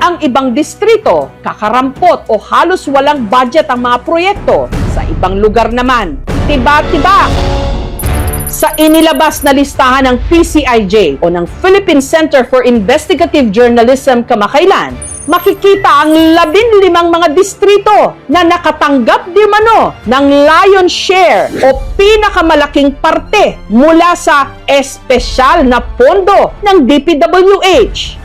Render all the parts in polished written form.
Ang ibang distrito, kakarampot o halos walang budget ang mga proyekto. Sa ibang lugar naman, tiba-tiba. Sa inilabas na listahan ng PCIJ o ng Philippine Center for Investigative Journalism kamakailan, makikita ang 15 mga distrito na nakatanggap di mano ng lion's share o pinakamalaking parte mula sa espesyal na pondo ng DPWH.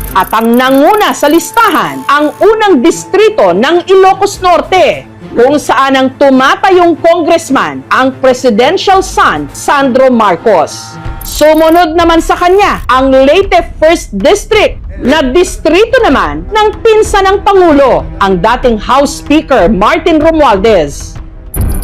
At ang nanguna sa listahan, ang unang distrito ng Ilocos Norte, kung saan ang tumatayong congressman ang presidential son, Sandro Marcos. Sumunod naman sa kanya ang Leyte 1st District na distrito naman ng pinsan ng Pangulo, ang dating House Speaker Martin Romualdez.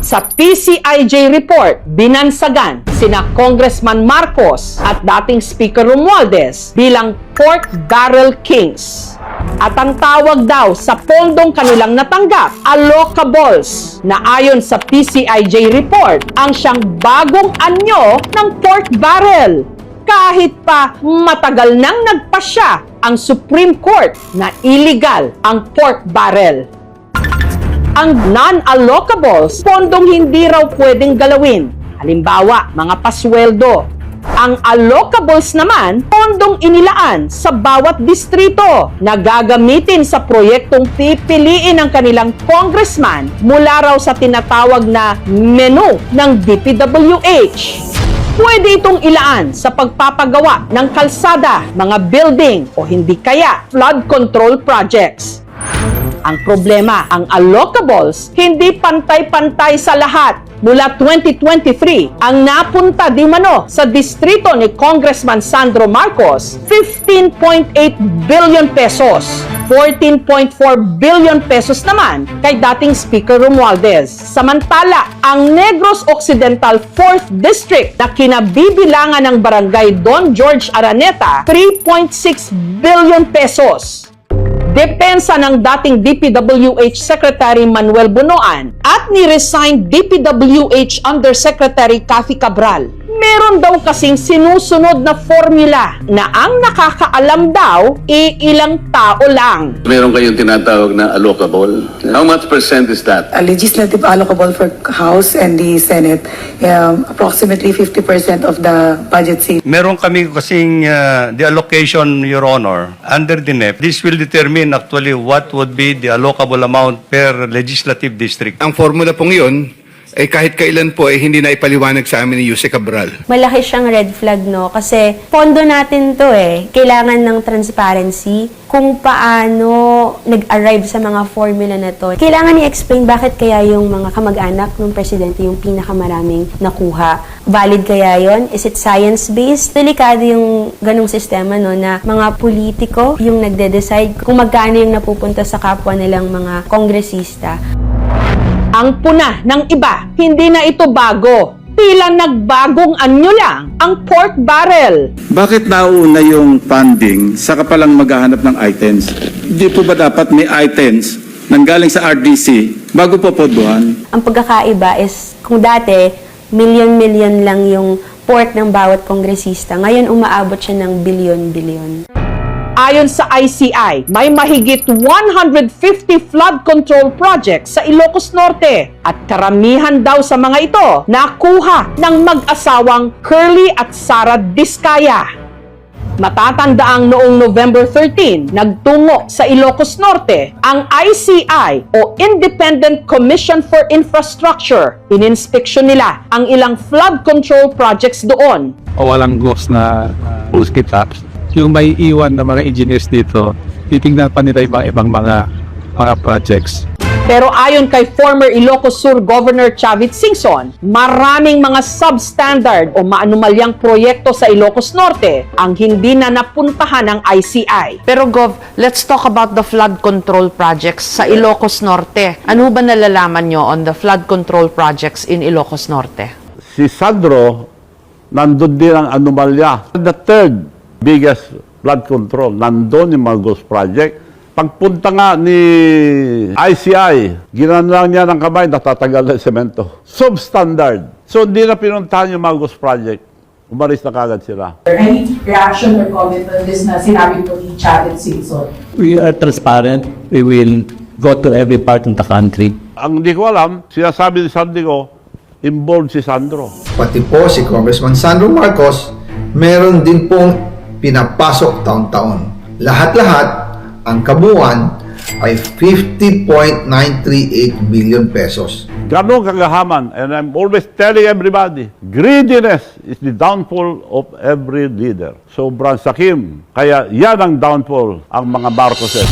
Sa PCIJ report, binansagan sina Congressman Marcos at dating Speaker Romualdez bilang pork barrel kings. At ang tawag daw sa pondong kanilang natanggap, allocables, na ayon sa PCIJ report, ang siyang bagong anyo ng pork barrel. Kahit pa matagal nang nagpasya ang Supreme Court na illegal ang pork barrel. Ang non-allocables, pondong hindi raw pwedeng galawin. Halimbawa, mga pasweldo. Ang allocables naman, pondong inilaan sa bawat distrito na gagamitin sa proyektong pipiliin ng kanilang congressman mula raw sa tinatawag na menu ng DPWH. Pwede itong ilaan sa pagpapagawa ng kalsada, mga building o hindi kaya flood control projects. Ang problema, ang allocables hindi pantay-pantay sa lahat. Mula 2023, ang napunta di mano sa distrito ni Congressman Sandro Marcos, 15.8 billion pesos. 14.4 billion pesos naman kay dating Speaker Romualdez. Samantala, ang Negros Occidental 4th District na kinabibilangan ng barangay Don George Araneta, 3.6 billion pesos. Depensa ng dating DPWH Secretary Manuel Bunoan at ni-resigned DPWH Undersecretary Cathy Cabral. Meron daw kasing sinusunod na formula na ang nakakaalam daw ilang tao lang. Meron kayong tinatawag na allocable. How much percent is that? A legislative allocable for House and the Senate, approximately 50% of the budget savings. Meron kami kasing the allocation, Your Honor, under the NEP. This will determine actually what would be the allocable amount per legislative district. Ang formula pong yun, ay kahit kailan po ay hindi na ipaliwanag sa amin ni Yuse Cabral. Malaki siyang red flag, no? Kasi pondo natin to eh. Kailangan ng transparency kung paano nag-arrive sa mga formula na to. Kailangan i-explain bakit kaya yung mga kamag-anak ng presidente yung pinakamaraming nakuha. Valid kaya yon? Is it science-based? Delikado yung ganong sistema, no? Na mga politiko yung nagde-decide kung magkano yung napupunta sa kapwa nilang mga kongresista. Ang puna ng iba, hindi na ito bago. Tila nagbagong anyo lang ang pork barrel. Bakit nauna yung funding saka palang maghahanap ng items? Hindi po ba dapat may items nanggaling sa RDC bago po poduhan? Ang pagkakaiba is kung dati, milyon-milyon lang yung pork ng bawat kongresista. Ngayon, umaabot siya ng bilyon-bilyon. Ayon sa ICI, may mahigit 150 flood control projects sa Ilocos Norte at karamihan daw sa mga ito nakuha ng mag-asawang Curly at Sara Diskaya. Matatandaang noong November 13, nagtungo sa Ilocos Norte ang ICI o Independent Commission for Infrastructure. Ininspeksyon nila ang ilang flood control projects doon. O walang ghost na mosquitoes. Yung may iwan na mga engineers dito, titingnan pa nila ibang mga projects. Pero ayon kay former Ilocos Sur Governor Chavit Singson, maraming mga substandard o maanumalyang proyekto sa Ilocos Norte ang hindi na napuntahan ng ICI. Pero Gov, let's talk about the flood control projects sa Ilocos Norte. Ano ba nalalaman nyo on the flood control projects in Ilocos Norte? Si Sandro, nandun din ang anomalya. The third biggest flood control, nandun yung mga ghost project. Pagpunta nga ni ICI, ginanlang niya ng kamay, natatagal na semento. Substandard. So, hindi na pinuntahan yung mga ghost project. umalis na kagad sila. Any reaction or comment on this na sinabi po ni Janet Simpson? We are transparent. We will go to every part of the country. Ang hindi ko alam, sinasabi ni Sandigo, involved si Sandro. Pati po si Congressman Sandro Marcos, meron din pong pinapasok taon-taon. Lahat-lahat, ang kabuuan ay 50.938 billion pesos. Ganon kagahaman, and I'm always telling everybody, greediness is the downfall of every leader. Sobrang sakim, kaya yan ang downfall ang mga Marcoses.